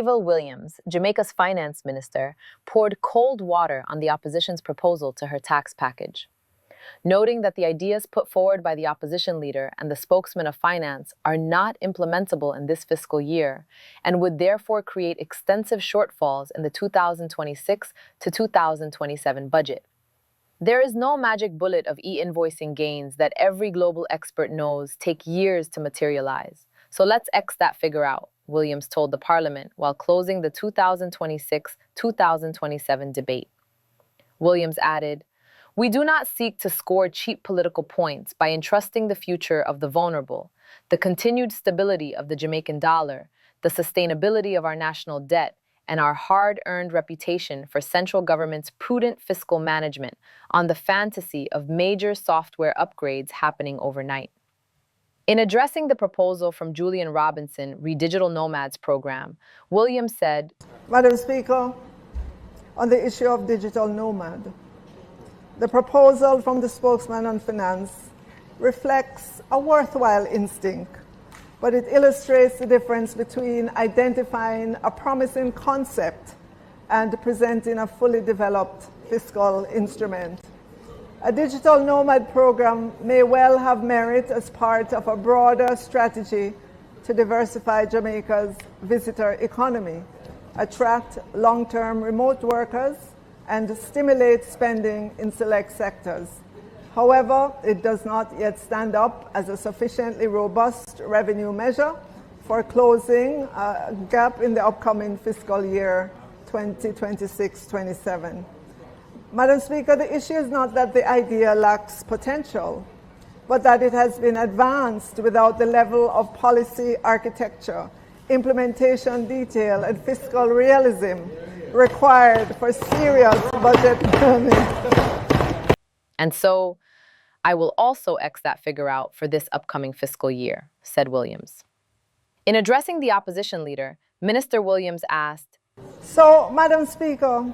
Fayval Williams, Jamaica's finance minister, poured cold water on the opposition's proposal to her tax package, noting that the ideas put forward by the opposition leader and the spokesman of finance are not implementable in this fiscal year and would therefore create extensive shortfalls in the 2026 to 2027 budget. There is no magic bullet of e-invoicing gains that every global expert knows take years to materialize. So let's X that figure out, Williams told the parliament while closing the 2026-2027 debate. Williams added, "We do not seek to score cheap political points by entrusting the future of the vulnerable, the continued stability of the Jamaican dollar, the sustainability of our national debt, and our hard-earned reputation for central government's prudent fiscal management on the fantasy of major software upgrades happening overnight." In addressing the proposal from Julian Robinson, Redigital Nomads program, Williams said, Madam Speaker, on the issue of digital nomad, the proposal from the spokesman on finance reflects a worthwhile instinct, but it illustrates the difference between identifying a promising concept and presenting a fully developed fiscal instrument. A digital nomad program may well have merit as part of a broader strategy to diversify Jamaica's visitor economy, attract long-term remote workers, and stimulate spending in select sectors. However, it does not yet stand up as a sufficiently robust revenue measure for closing a gap in the upcoming fiscal year 2026-27. Madam Speaker, the issue is not that the idea lacks potential, but that it has been advanced without the level of policy architecture, implementation detail, and fiscal realism required for serious budget planning. "And so, I will also X that figure out for this upcoming fiscal year," said Williams. In addressing the opposition leader, Minister Williams asked, "So, Madam Speaker,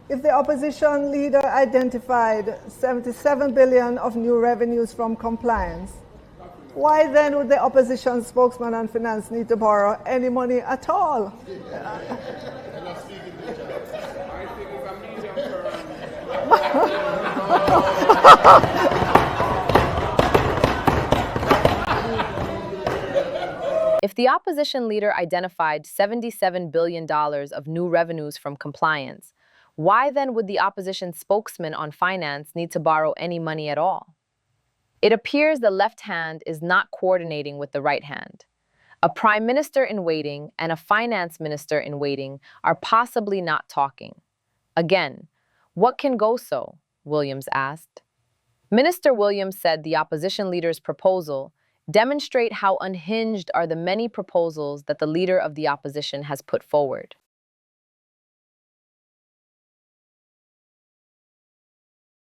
if the opposition leader identified 77 billion of new revenues from compliance, why then would the opposition spokesman on finance need to borrow any money at all?" If the opposition leader identified $77 billion of new revenues from compliance, why then would the opposition spokesman on finance need to borrow any money at all? It appears the left hand is not coordinating with the right hand. A prime minister in waiting and a finance minister in waiting are possibly not talking. Again, what can go so? Williams asked. Minister Williams said the opposition leader's proposal demonstrate how unhinged are the many proposals that the leader of the opposition has put forward.